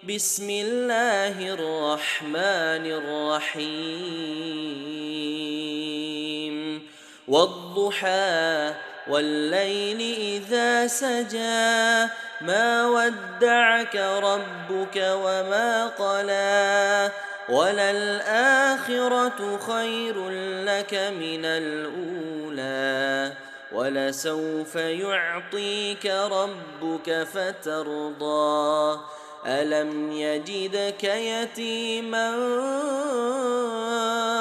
بسم الله الرحمن الرحيم والضحى والليل إذا سجى ما ودعك ربك وما قلى وللآخرة خير لك من الأولى ولسوف يعطيك ربك فترضى ألم يجدك يتيما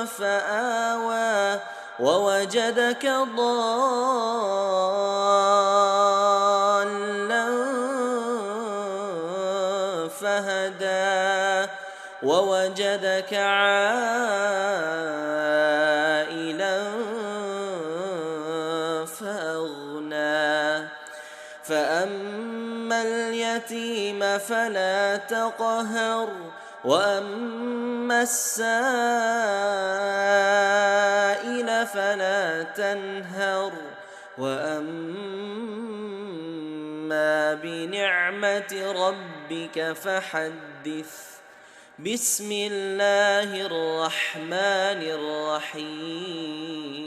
فآوى ووجدك ضالا فهدى ووجدك عائلا فأغنى فأما اليتيم فلا تقهر وأما السائل فلا تنهر وأما بنعمة ربك فحدث بسم الله الرحمن الرحيم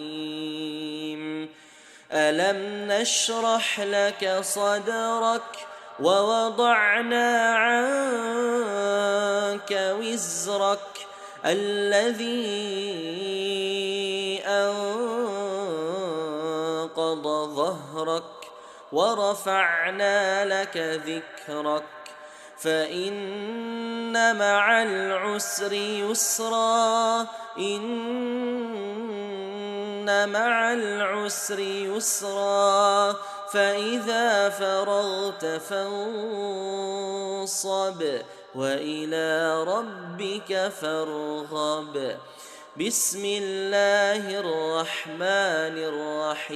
ألم نشرح لك صدرك ووضعنا عنك وزرك الذي أنقض ظهرك ورفعنا لك ذكرك فإن مع العسر يسرا إن مع العسر يسرا فإذا فرغت فانصب وإلى ربك فارغب بسم الله الرحمن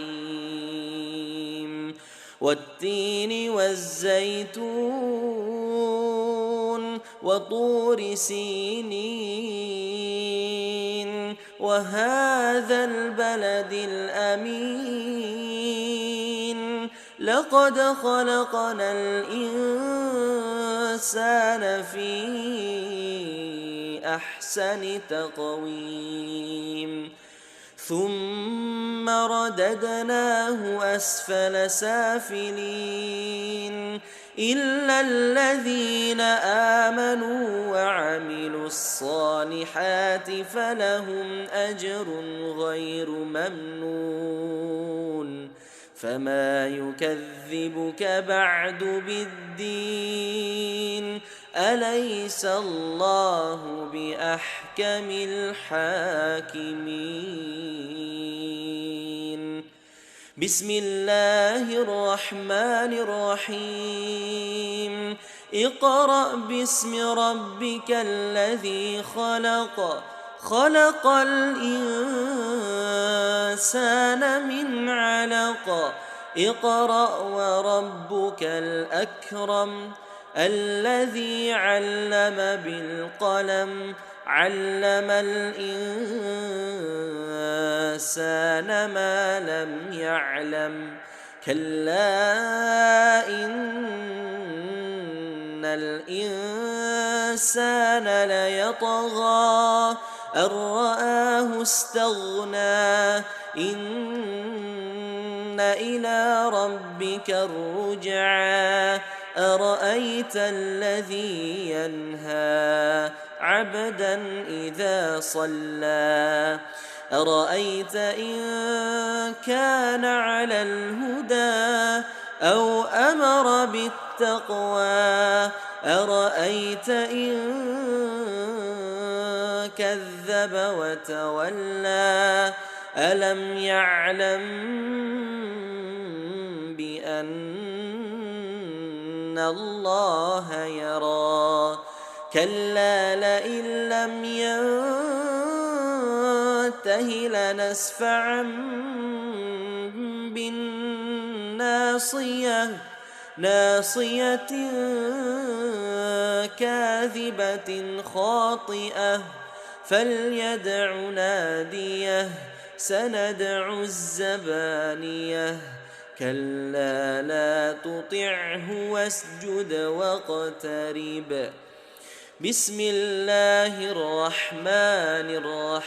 الرحيم والتين والزيتون وطور سينين وهذا البلد الأمين لقد خلقنا الإنسان في أحسن تقويم ثم رددناه أسفل سافلين إلا الذين آمنوا وعملوا الصالحات فلهم أجر غير ممنون فما يكذبك بعد بالدين أليس الله بأحكم الحاكمين بسم الله الرحمن الرحيم اقرأ باسم ربك الذي خلق خلق الإنسان من علق اقرأ وربك الأكرم الذي علم بالقلم علم الإنسان ما لم يعلم كلا إن الإنسان ليطغى أن رآه استغنى إن إلى ربك الرجعى أرأيت الذي ينهى عبدا إذا صلى أرأيت إن كان على الهدى أو أمر بالتقوى أرأيت إن كذب وتولى ألم يعلم بأن الله يرى كلا لئن لم ينته لنسفعا بالناصية ناصية كاذبة خاطئة فليدع ناديه سندع الزبانية كلا لا تطعه واسجد واقترب بسم الله الرحمن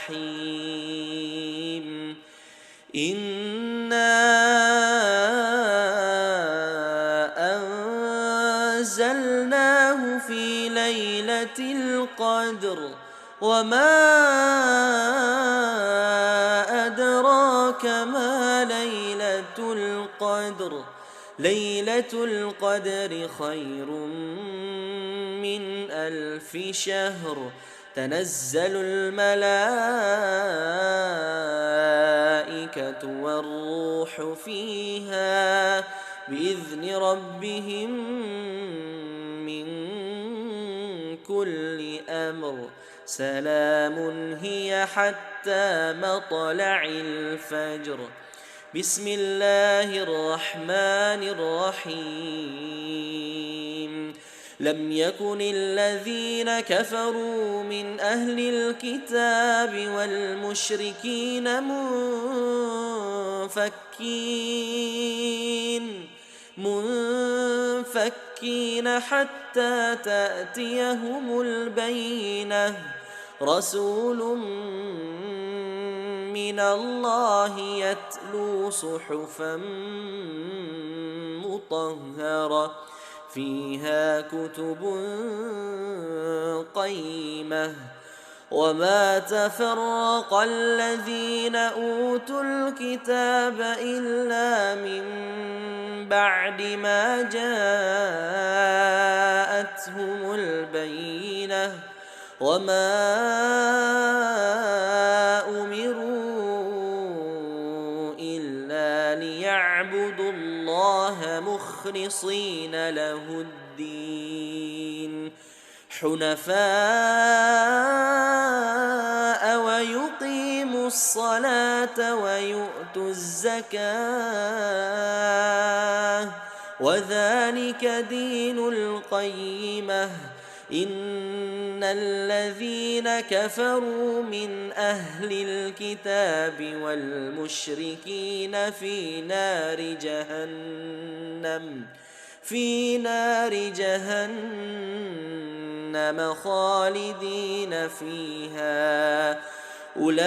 الرحيم إنا أنزلناه في ليلة القدر وما أدراك ما ليلة القدر ليلة القدر خير من 1000 شهر تنزل الملائكة والروح فيها بإذن ربهم من كل أمر سلام هي حتى مطلع الفجر بسم الله الرحمن الرحيم لم يكن الذين كفروا من أهل الكتاب والمشركين منفكين حتى تأتيهم البينة رسول من الله يتلو صحفا مطهرة فيها كتب قيمة وما تفرق الذين أوتوا الكتاب إلا من بعد ما جاءتهم البينة وما أمروا إلا ليعبدوا الله مخلصين له الدين حنفاء ويقيموا الصلاة ويؤتوا الزكاة وذلك دين القيمة إن الذين كفروا من أهل الكتاب والمشركين في نار جهنم خالدين فيها أولئك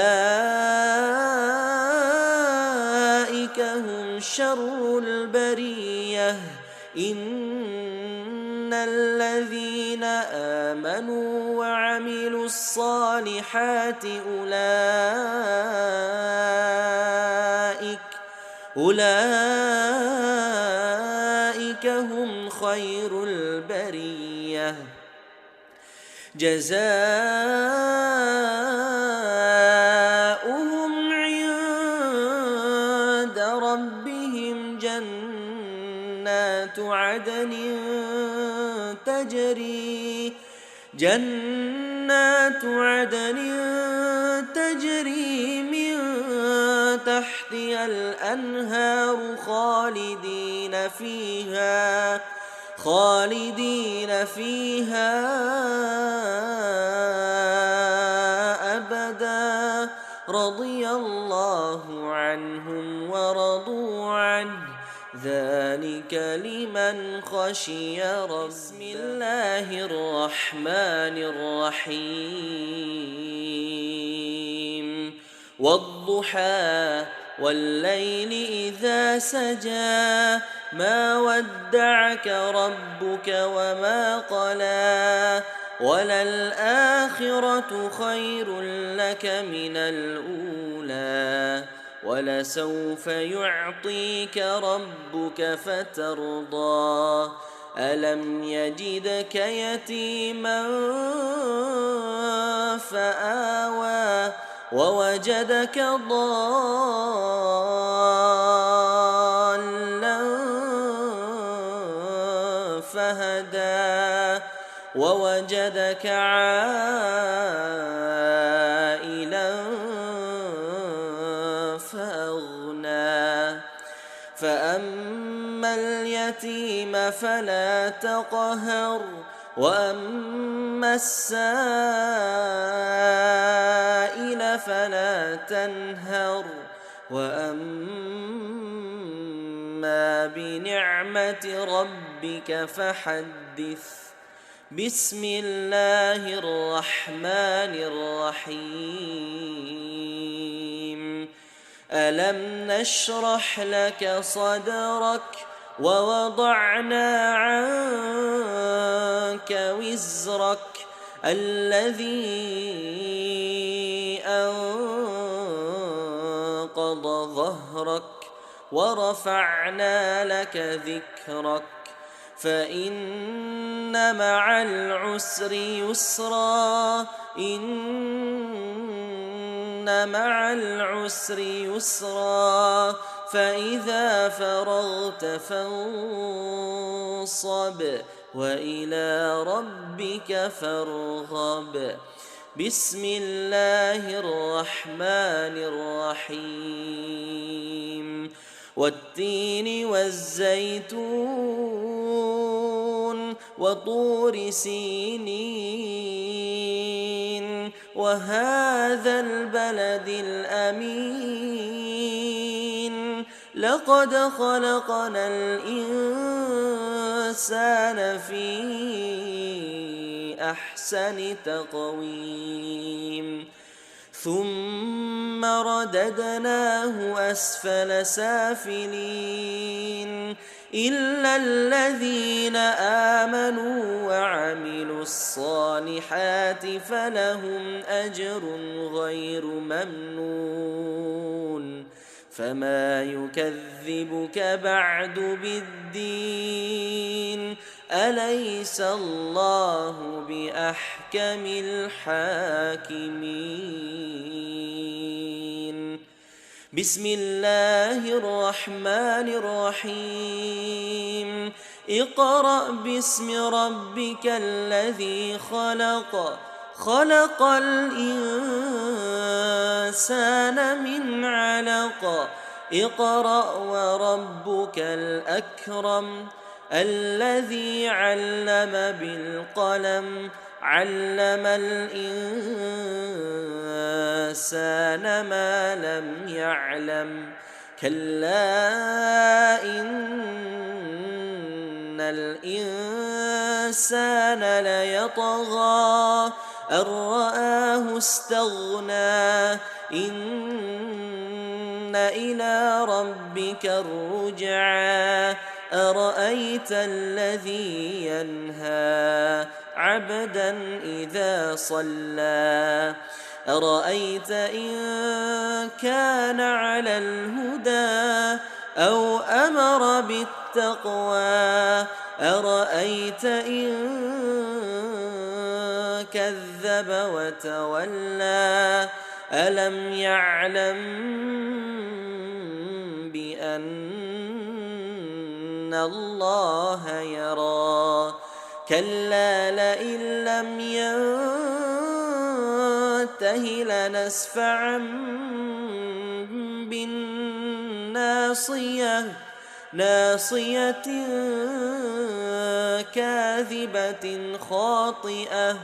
هم شر البرية إن الذين آمنوا وعملوا الصالحات أولئك هم خير البرية جزاؤهم عند ربهم جنات عدن تجري من تحتها الأنهار خالدين فيها أبدا رضي الله عنهم ورضوا عنه ذلك لمن خشي ربه بسم الله الرحمن الرحيم والضحى والليل إذا سجى ما ودعك ربك وما قلى وللآخرة خير لك من الأولى ولسوف يعطيك ربك فترضى ألم يجدك يتيما فآوى ووجدك ضالا فهدى ووجدك عائلا فأغنى فأما اليتيم فلا تقهر وأما السائل فلا تنهر وأما بنعمة ربك فحدث بسم الله الرحمن الرحيم ألم نشرح لك صدرك ووضعنا عنك وزرك الذي أنقض ظهرك ورفعنا لك ذكرك فإن مع العسر يسرا إن مع العسر يسرا فإذا فرغت فانصب وإلى ربك فارغب بسم الله الرحمن الرحيم والتين والزيتون وطور سينين وهذا البلد الأمين لقد خلقنا الإنسان في أحسن تقويم ثم رددناه أسفل سافلين إلا الذين آمنوا وعملوا الصالحات فلهم أجر غير ممنون فما يكذبك بعد بالدين أليس الله بأحكم الحاكمين بسم الله الرحمن الرحيم اقرأ باسم ربك الذي خلق خلق الإنسان من علق اقرأ وربك الأكرم الذي علم بالقلم علم الإنسان ما لم يعلم كلا إن الإنسان ليطغى أن رآه استغنى إن إلى ربك الرجعى أرأيت الذي ينهى عبدا إذا صلى أرأيت إن كان على الهدى أو أمر بالتقوى أرأيت إن كذب وتولى ألم يعلم بأن الله يرى كلا لئن لم ينته لنسفعا بالناصية ناصية كاذبة خاطئة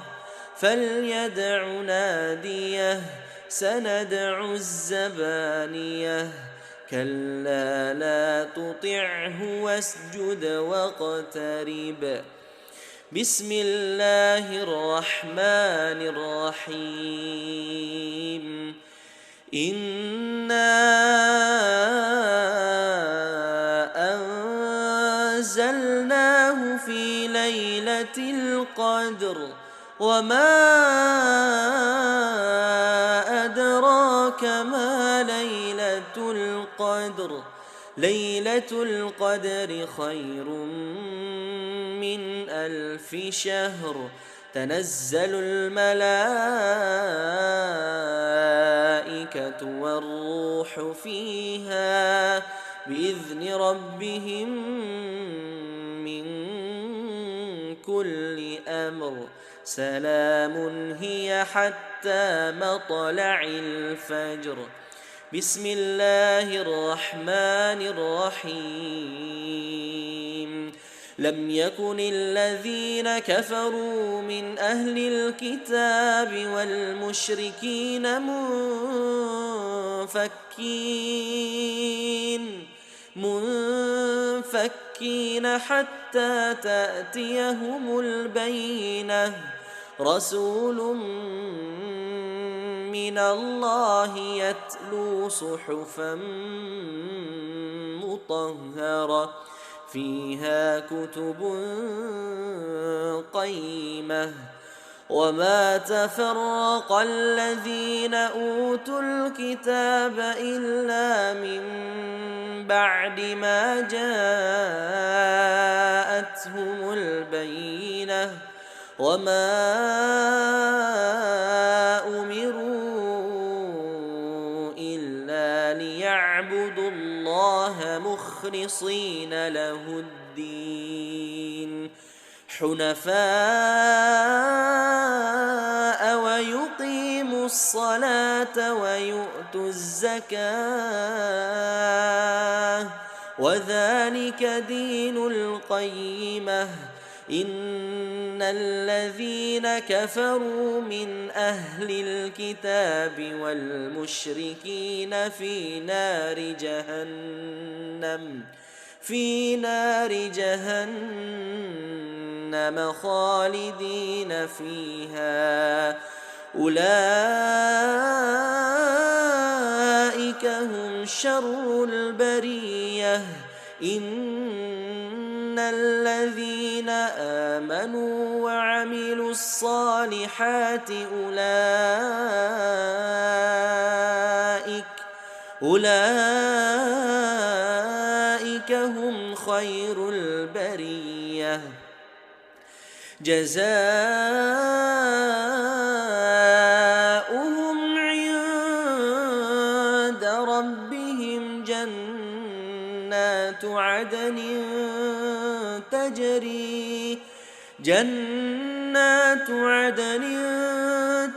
فليدع ناديه سندع الزبانية كلا لا تطعه واسجد واقترب بسم الله الرحمن الرحيم إنا أنزلناه في ليلة القدر وما أدراك ما ليلة القدر ليلة القدر خير من 1000 شهر تنزل الملائكة والروح فيها بإذن ربهم من كل أمر سلام هي حتى مطلع الفجر بسم الله الرحمن الرحيم لم يكن الذين كفروا من أهل الكتاب والمشركين منفكين المشركين حتى تأتيهم البينة رسول من الله يتلو صحفا مطهرة فيها كتب قيمة وما تفرق الذين أوتوا الكتاب إلا من بعد ما جاءتهم البينة وما أمروا إلا ليعبدوا الله مخلصين له الدين حنفاء ويقيموا الصلاة ويؤتوا الزكاة وذلك دين القيمة إن الذين كفروا من أهل الكتاب والمشركين في نار جهنم خالدين فيها أولئك هم شر البرية إن الذين آمنوا وعملوا الصالحات أولئك هم خير البرية جزاؤهم عند ربهم جنات عدن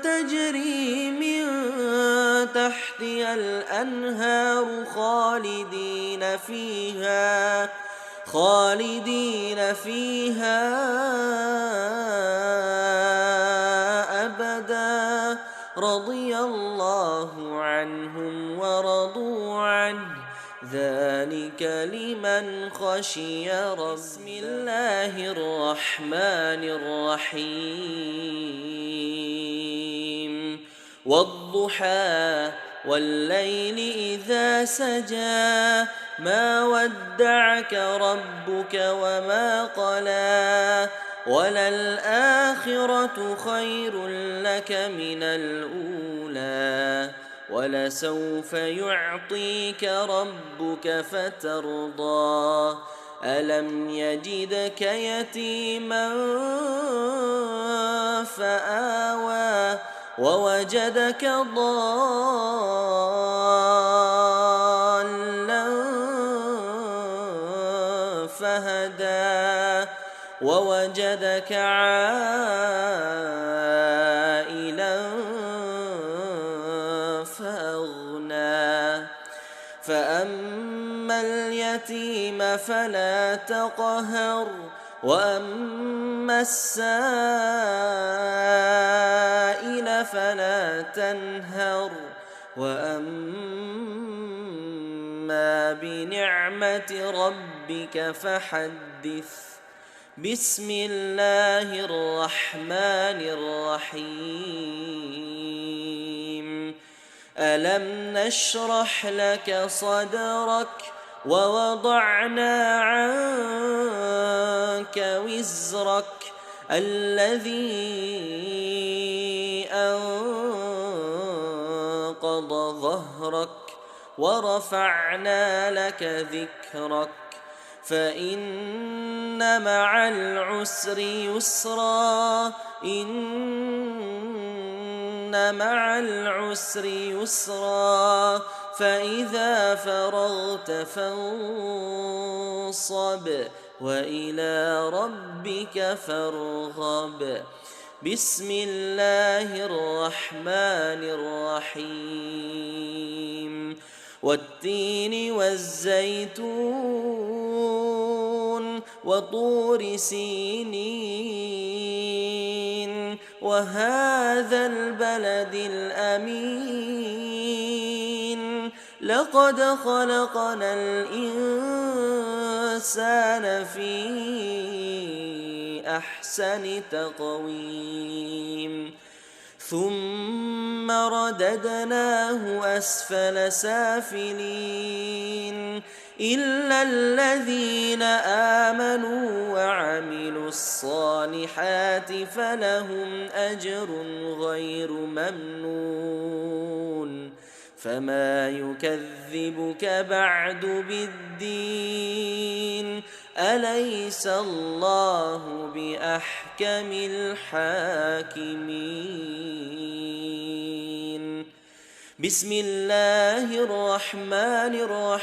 تجري من تحتها الأنهار خالدين فيها أبدا رضي الله عنهم ورضوا عنه ذلك لمن خشي ربه بسم الله الرحمن الرحيم والضحى والليل إذا سجى ما ودعك ربك وما قلى وللآخرة خير لك من الأولى ولسوف يعطيك ربك فترضى ألم يجدك يتيما فآوى ووجدك ضالا فهدى ووجدك عائلا فأغنى فأما اليتيم فلا تقهر وأما السائل فلا تنهر وأما بنعمة ربك فحدث بسم الله الرحمن الرحيم ألم نشرح لك صدرك ووضعنا عنك وزرك الذي أنقض ظهرك ورفعنا لك ذكرك فإن مع العسر يسرا إن مع العسر يسرا فإذا فرغت فانصب وإلى ربك فارغب بسم الله الرحمن الرحيم والتين والزيتون وطور سينين وهذا البلد الأمين لقد خلقنا الإنسان في أحسن تقويم ثم رددناه أسفل سافلين إلا الذين آمنوا وعملوا الصالحات فلهم أجر غير ممنون فما يكذبك بعد بالدين أليس الله بأحكم الحاكمين بسم الله الرحمن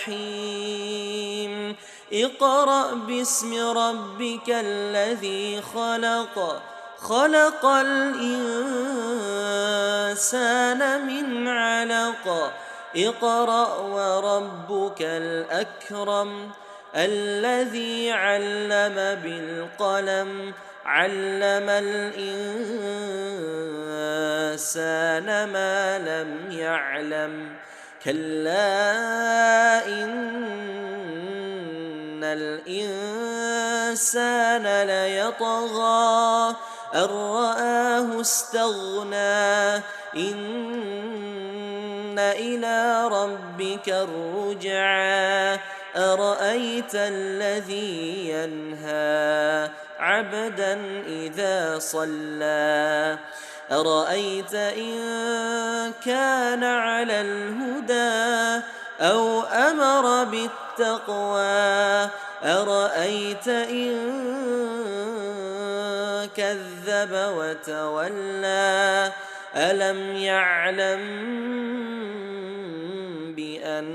الرحيم اقرأ باسم ربك الذي خلق خلق الإنسان من علق اقرأ وربك الأكرم الذي علم بالقلم علم الإنسان ما لم يعلم كلا إن الإنسان ليطغى أن رآه استغنى إن إلى ربك الرجعى أرأيت الذي ينهى عبدا إذا صلى أرأيت إن كان على الهدى أو أمر بالتقوى أرأيت إن كذب وتولى ألم يعلم بأن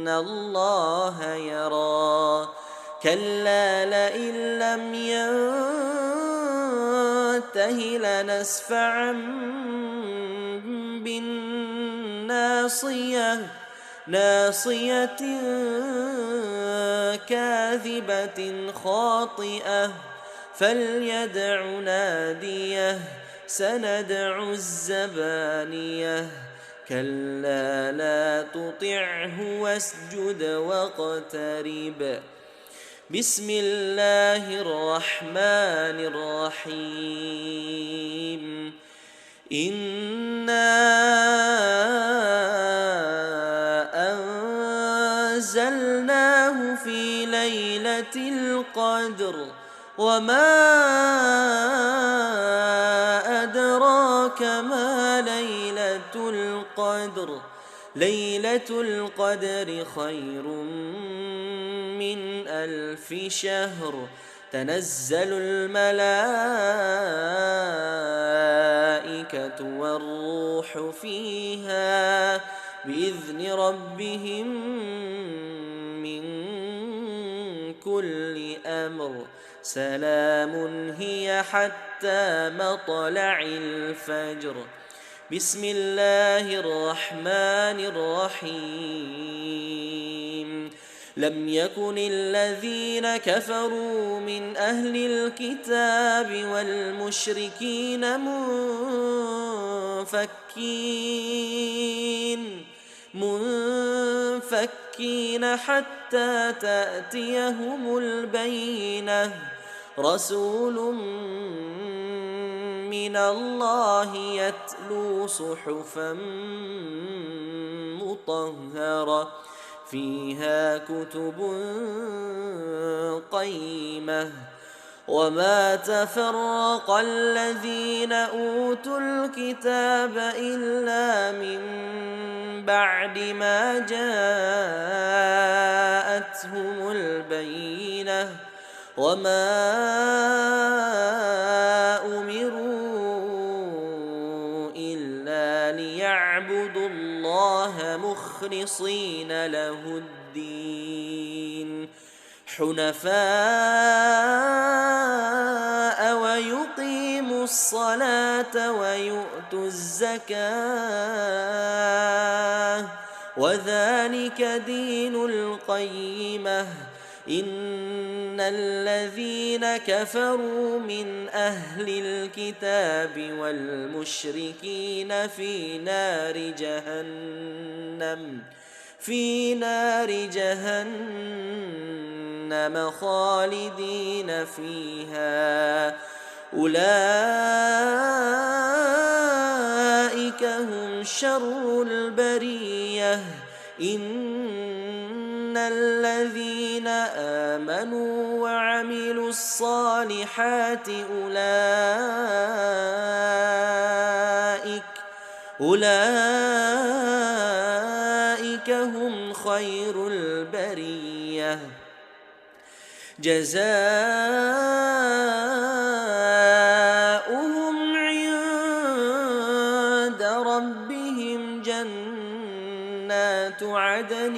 الله يرى كلا لئن لم ينته لنسفعا بالناصية ناصية كاذبة خاطئة فليدع ناديه سندع الزبانية كلا لا تطعه واسجد واقترب بسم الله الرحمن الرحيم إنا أنزلناه في ليلة القدر وما أدراك ما ليلة القدر ليلة القدر خير من 1000 شهر تنزل الملائكة والروح فيها بإذن ربهم من كل أمر سلام هي حتى مطلع الفجر بسم الله الرحمن الرحيم لم يكن الذين كفروا من أهل الكتاب والمشركين منفكين حتى تأتيهم البينة رسول من الله يتلو صحفا مطهرة فيها كتب قيمة وما تفرق الذين أوتوا الكتاب إلا من بعد ما جاءتهم البينة وما أمروا إلا ليعبدوا الله مخلصين له الدين حنفاء ويقيموا الصلاة ويؤتوا الزكاة وذلك دين القيمة إن الذين كفروا من أهل الكتاب والمشركين في نار جهنم خالدين فيها أولئك هم شر البرية إن الذين آمنوا وعملوا الصالحات أولئك هم خير البرية جزاؤهم عند ربهم جنات عدن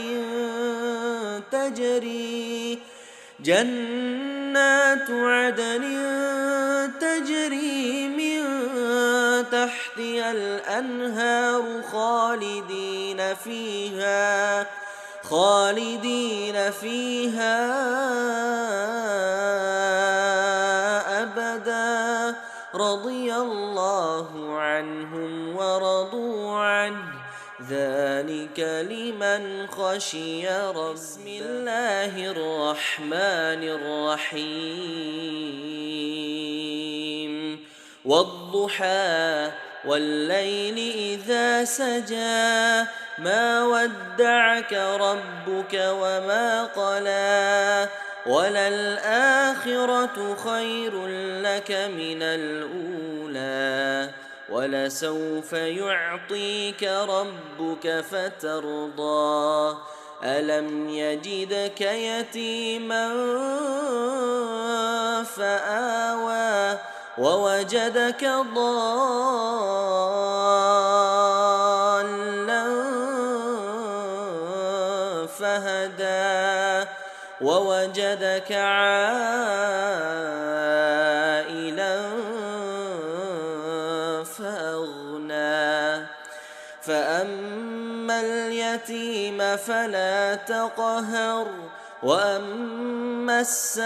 تجري من تحتها الأنهار خالدين فيها أبدا رضي الله عنهم ورضوا عنه ذلك لمن خشي ربه. بسم الله الرحمن الرحيم والضحى والليل إذا سجى ما ودعك ربك وما قلى وللآخرة خير لك من الأولى ولسوف يعطيك ربك فترضى ألم يجدك يتيما فآوى ووجدك ضالا فهدى ووجدك عائلا فأغنى فأما اليتيم فلا تقهر وأما السائل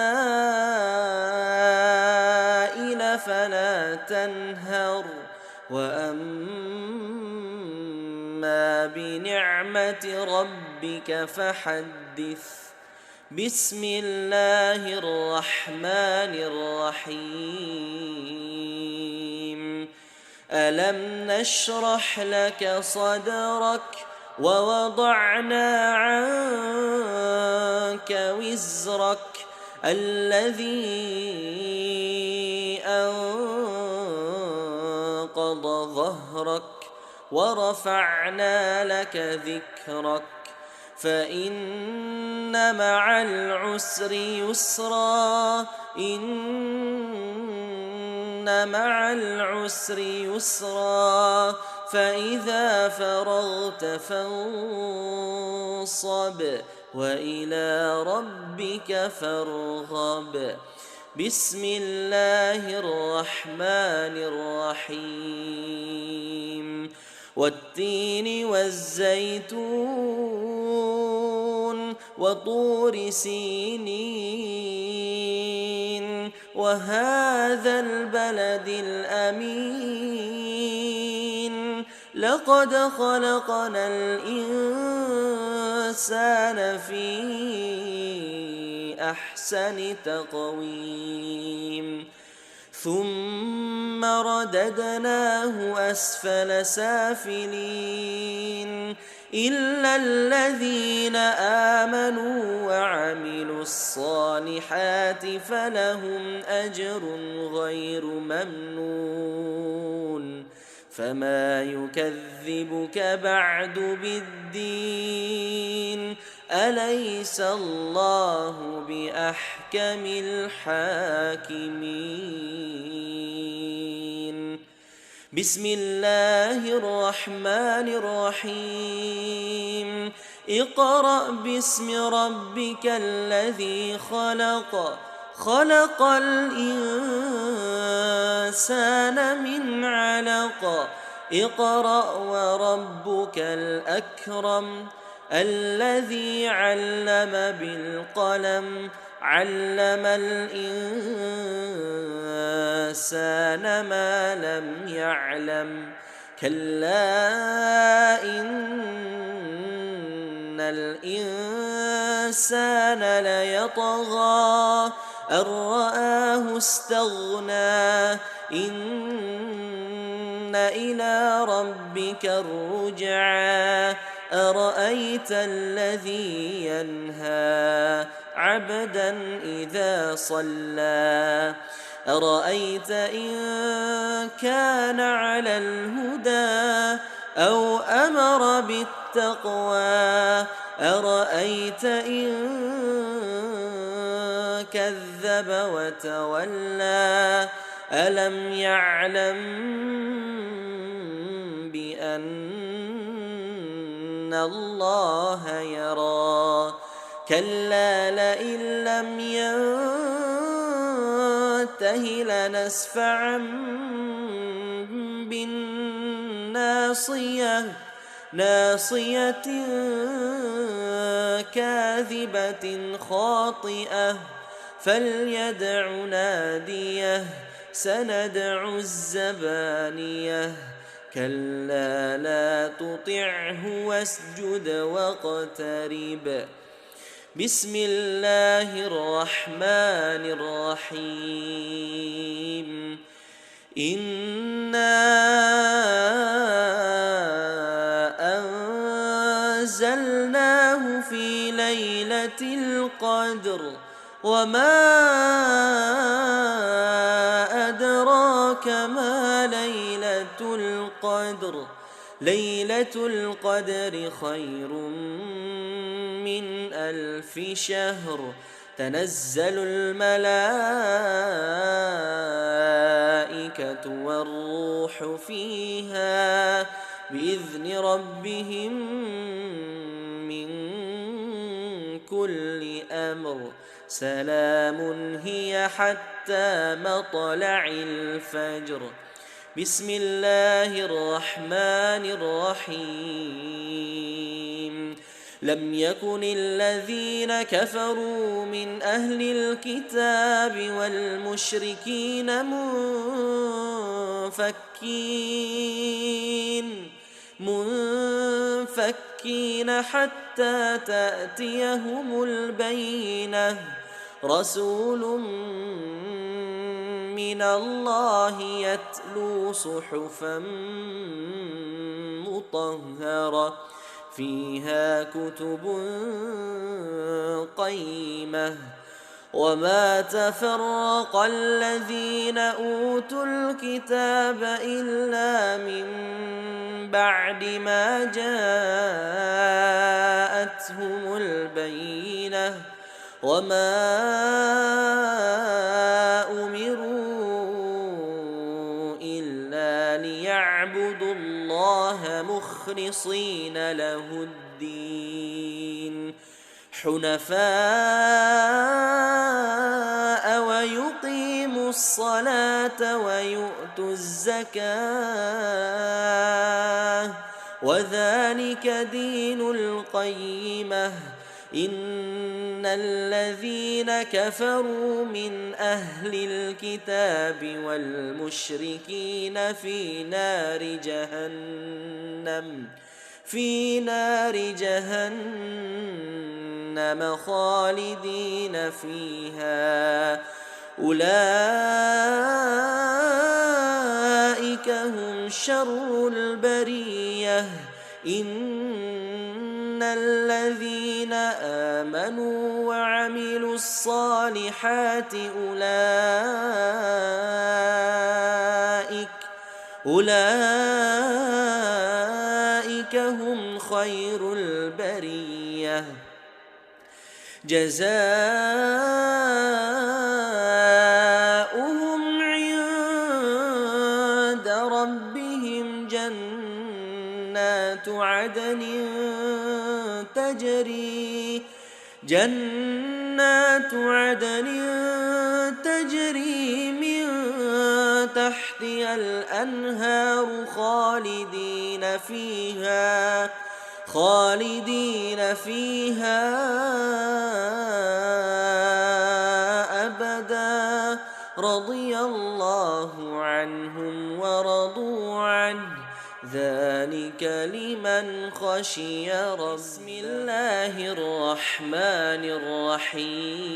فلا تنهر وأما بنعمة ربك فحدث. بسم الله الرحمن الرحيم ألم نشرح لك صدرك ووضعنا عنك وزرك الذي أنقض ظهرك ورفعنا لك ذكرك فإن مع العسر يسرا إن مع العسر يسرا فإذا فرغت فانصب وإلى ربك فارغب. بسم الله الرحمن الرحيم والتين والزيتون وطور سينين وهذا البلد الأمين لقد خلقنا الإنسان في أحسن تقويم ثم رددناه أسفل سافلين إلا الذين آمنوا وعملوا الصالحات فلهم أجر غير ممنون فما يكذبك بعد بالدين أليس الله بأحكم الحاكمين. بسم الله الرحمن الرحيم اقرأ باسم ربك الذي خلق الإنسان من علق اقرأ وربك الأكرم الذي علم بالقلم علم الإنسان ما لم يعلم كلا إن الإنسان ليطغى أن رآه استغنى إن إلى ربك الرجعى أرأيت الذي ينهى عبدا إذا صلى أرأيت إن كان على الهدى أو أمر بالتقوى أرأيت إن كذب وتولى ألم يعلم بأن الله يرى كلا لئن لم ينته لنسفعا بالناصية ناصية كاذبة خاطئة فليدع ناديه سندع الزبانية كلا لا تطعه واسجد واقترب بسم الله الرحمن الرحيم إنا أنزلناه في ليلة القدر وما أدراك ما ليلة القدر ليلة القدر خير من 1000 شهر تنزل الملائكة والروح فيها بإذن ربهم من كل أمر سلام هي حتى مطلع الفجر بسم الله الرحمن الرحيم لم يكن الذين كفروا من أهل الكتاب والمشركين منفكين حتى تأتيهم البينة رسول من الله يتلو صحفا مطهرة فيها كتب قيمة وما تفرق الذين أوتوا الكتاب إلا من بعد ما جاءتهم البينة وما أمروا إلا ليعبدوا الله مخلصين له الدين حنفاء ويقيموا الصلاة ويؤتوا الزكاة وذلك دين القيمة إن الذين كفروا من أهل الكتاب والمشركين في نار جهنم خالدين فيها أولئك هم شر البرية إن الذين آمنوا وعملوا الصالحات أولئك هم خير البرية جزاؤهم عند ربهم جنات عدن تجري من تحتها الأنهار خالدين فيها أبدا رضي الله عنهم ورضوا عنه ذلك لمن خشي ربه. بسم الله الرحمن الرحيم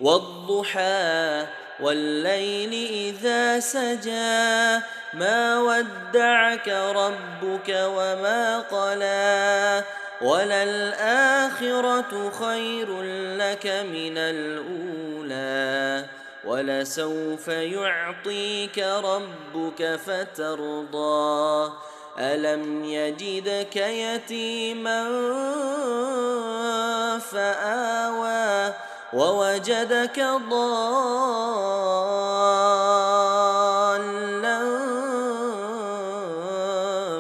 والضحى والليل إذا سجى ما ودعك ربك وما قلى وللآخرة خير لك من الأولى ولسوف يعطيك ربك فترضى ألم يجدك يتيما فآوى ووجدك ضالا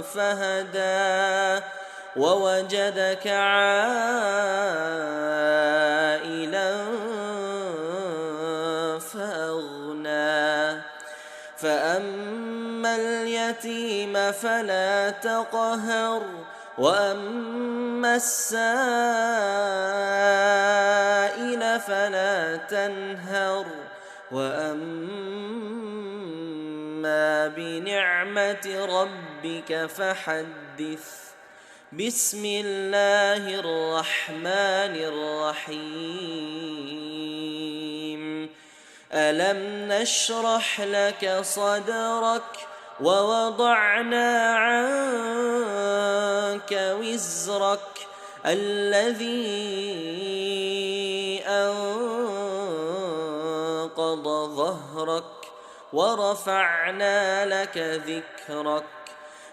فهدى ووجدك عائلا فأغنى فأما اليتيم فلا تقهر وأما السائل فلا تنهر وأما بنعمة ربك فحدث. بسم الله الرحمن الرحيم ألم نشرح لك صدرك ووضعنا عنك وزرك الذي أنقض ظهرك ورفعنا لك ذكرك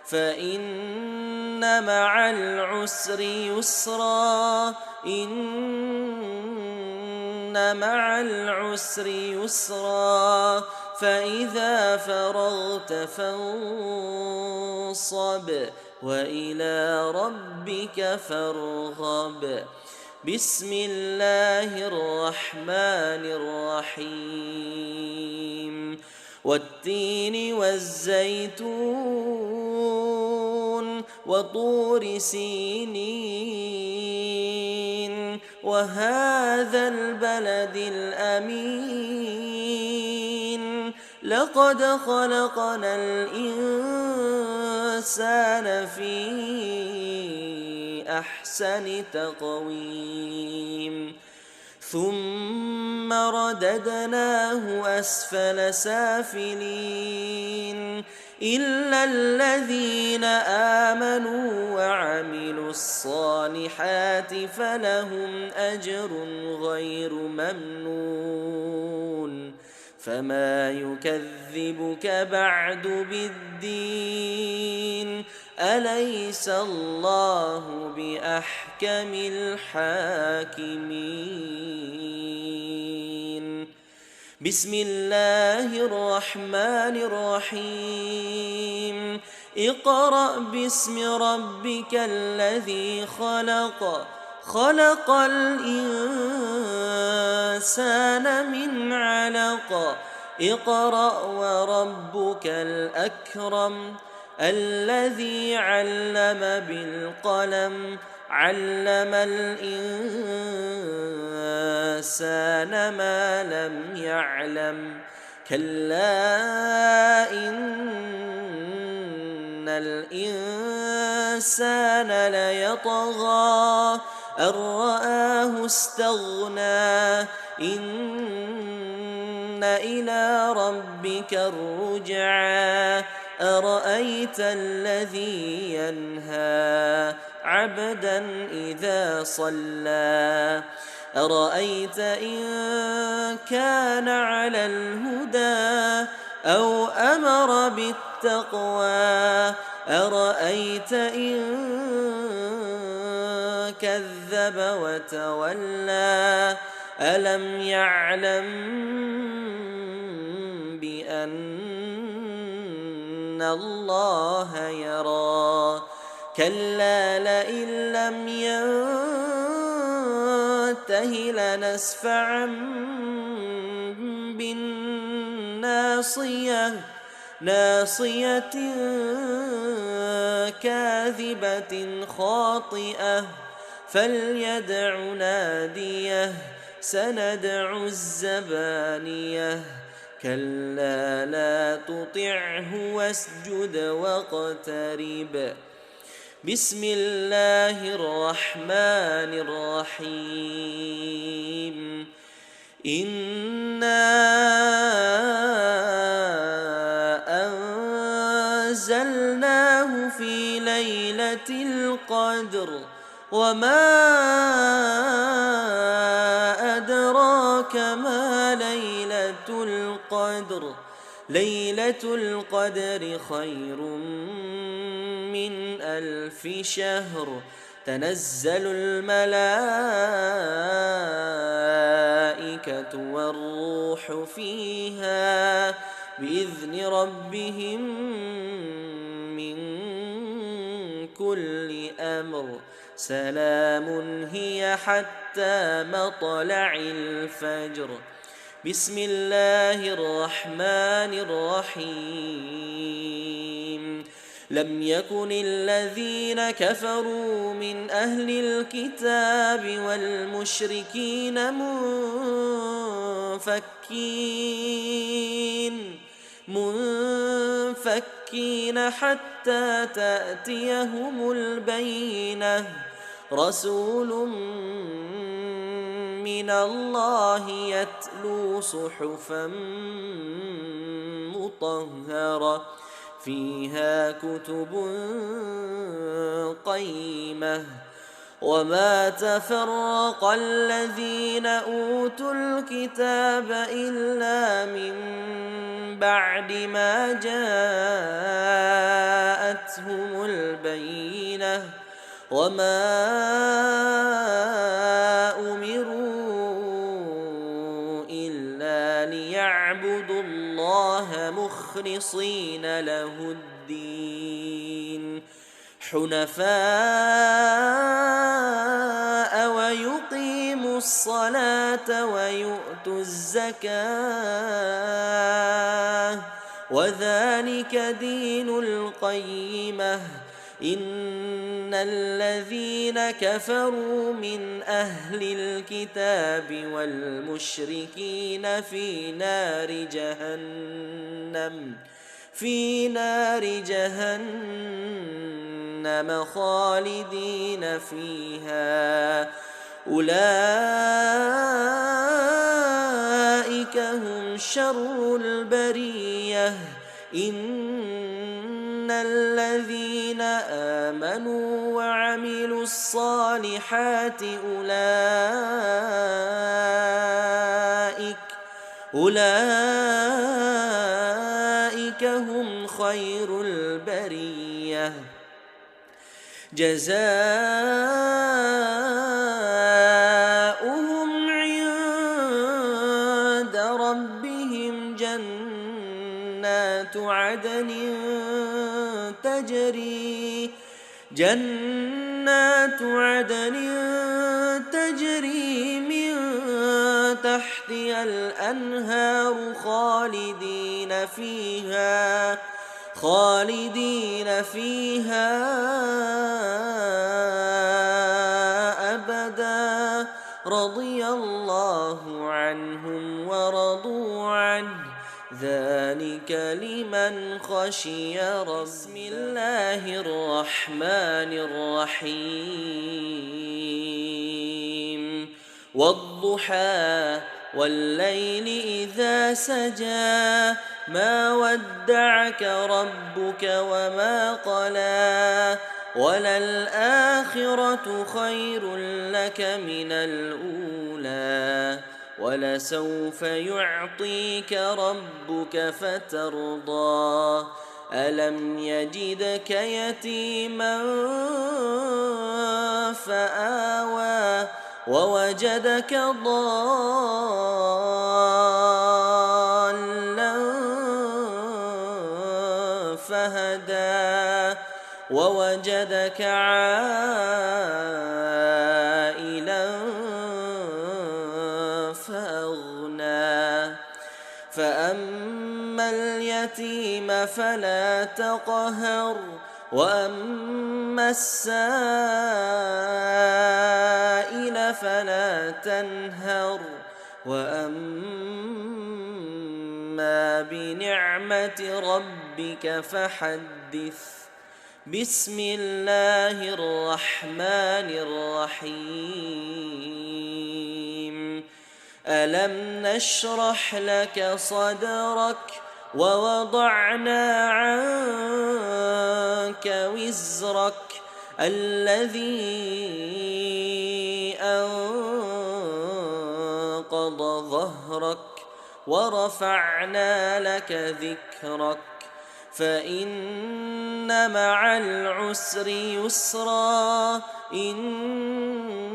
فإن مع العسر يسرا إن مع العسر يسرا فإذا فرغت فانصب وإلى ربك فارغب. بسم الله الرحمن الرحيم والتين والزيتون وطور سينين وهذا البلد الأمين لقد خلقنا الإنسان في أحسن تقويم ثم رددناه أسفل سافلين إلا الذين آمنوا وعملوا الصالحات فلهم أجر غير ممنون فما يكذبك بعد بالدين أليس الله بأحكم الحاكمين. بسم الله الرحمن الرحيم اقرأ باسم ربك الذي خلق خلق الإنسان من علق اقرأ وربك الأكرم الذي علم بالقلم علم الإنسان ما لم يعلم كلا إن الإنسان ليطغى أن رآه استغنى إن إلى ربك الرجعى أرأيت الذي ينهى عبدا إذا صلى أرأيت إن كان على الهدى أو أمر بالتقوى أرأيت إن كذب وتولى ألم يعلم بأن الله يرى كلا لئن لم ينته لنسفعا بالناصية ناصية كاذبة خاطئة فليدع ناديه سندع الزبانية كلا لا تطعه واسجد واقترب بسم الله الرحمن الرحيم إنا أنزلناه في ليلة القدر وما أدراك ما ليلة القدر ليلة القدر خير من 1000 شهر تنزل الملائكة والروح فيها بإذن ربهم من كل أمر سلام هي حتى مطلع الفجر بسم الله الرحمن الرحيم لم يكن الذين كفروا من أهل الكتاب والمشركين منفكين حتى تأتيهم البينة رسول من الله يتلو صحفا مطهرة فيها كتب قيمة وما تفرق الذين أوتوا الكتاب إلا من بعد ما جاءتهم البينة وما أمروا إلا ليعبدوا الله مخلصين له الدين حنفاء ويقيموا الصلاة ويؤتوا الزكاة وذلك دين القيمة إن الذين كفروا من أهل الكتاب والمشركين في نار جهنم خالدين فيها أولئك هم شر البرية إن الذين آمنوا وعملوا الصالحات أولئك هم خير البرية جزاؤهم عند ربهم جنات عدن تجري من تحتها الأنهار خالدين فيها أبدا رضي الله عنهم ورضوا عنه ذلك لمن خشي بسم الله الرحمن الرحيم والضحى والليل إذا سجى ما ودعك ربك وما قلى وللآخرة خير لك من الأولى ولسوف يعطيك ربك فترضى ألم يجدك يتيما فآوى ووجدك ضالا فهدى ووجدك عائلا فأغنى فأما فأما اليتيم فلا تقهر وأما السائل فلا تنهر وأما بنعمة ربك فحدث. بسم الله الرحمن الرحيم. ألم نشرح لك صدرك ووضعنا عنك وزرك الذي أنقض ظهرك ورفعنا لك ذكرك فإن مع العسر يسرا إن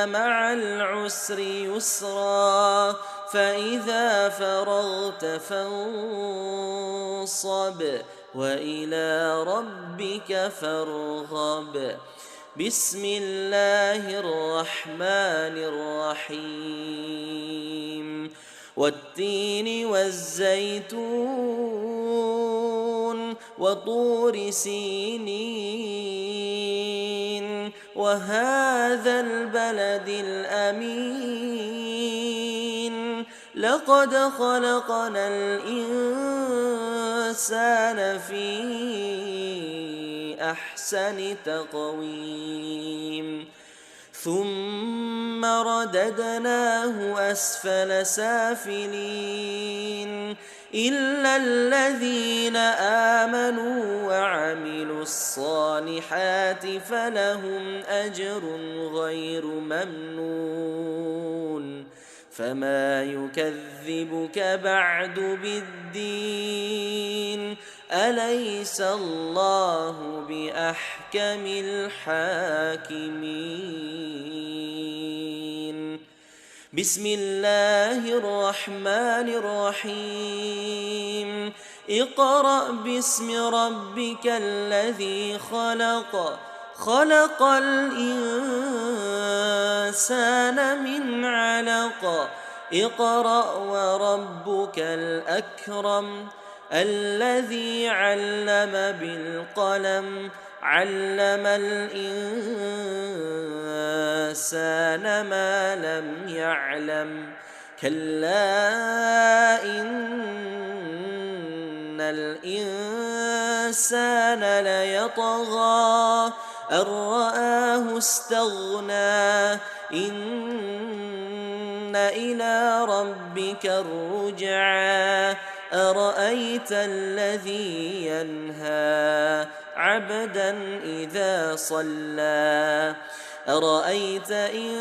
مع العسر يسرا فإذا فرغت فانصب وإلى ربك فارغب. بسم الله الرحمن الرحيم. والتين والزيتون وطور سينين وهذا البلد الأمين. لقد خلقنا الإنسان في أحسن تقويم ثم رددناه أسفل سافلين إلا الذين آمنوا وعملوا الصالحات فلهم أجر غير ممنون. فما يكذبك بعد بالدين أليس الله بأحكم الحاكمين. بسم الله الرحمن الرحيم. اقرأ باسم ربك الذي خلق خلق الإنسان من علق اقرأ وربك الأكرم الذي علم بالقلم علم الإنسان ما لم يعلم كلا إن الإنسان ليطغى أن رآه استغنى إن إلى ربك الرجعى أرأيت الذي ينهى عبدا إذا صلى أرأيت إن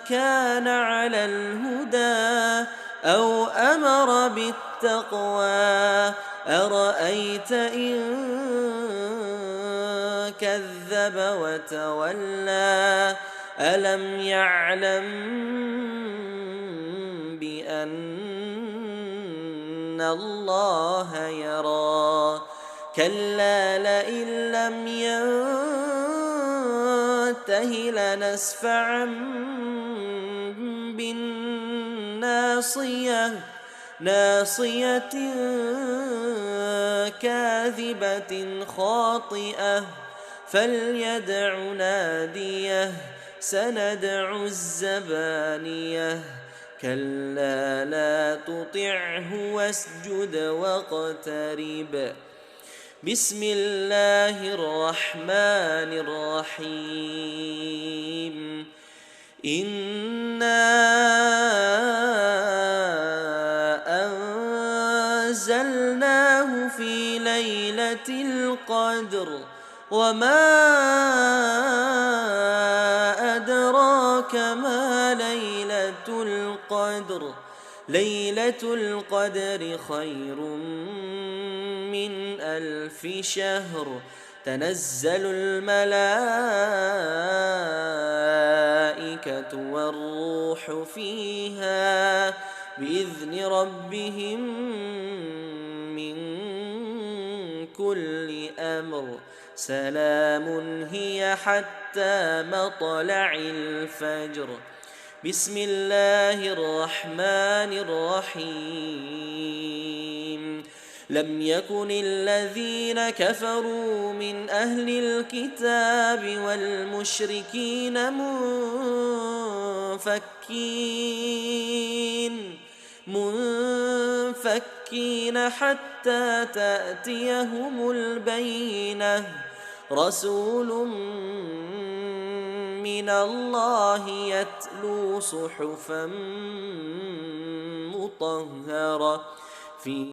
كان على الهدى أو أمر بالتقوى أرأيت إن كذب وتولى ألم يعلم بأن الله يرى كلا لئن لم ينته لنسفعا بالناصية ناصية كاذبة خاطئة فليدع ناديه سندع الزبانية كلا لا تطعه واسجد واقترب. بسم الله الرحمن الرحيم. إنا أنزلناه في ليلة القدر وما أدراك ما ليلة القدر ليلة القدر خير من 1000 شهر تنزل الملائكة والروح فيها بإذن ربهم من كل أمر سلام هي حتى مطلع الفجر بسم الله الرحمن الرحيم لم يكن الذين كفروا من أهل الكتاب والمشركين منفكين حتى تأتيهم البينة رسول من الله يتلو صحفا مطهرة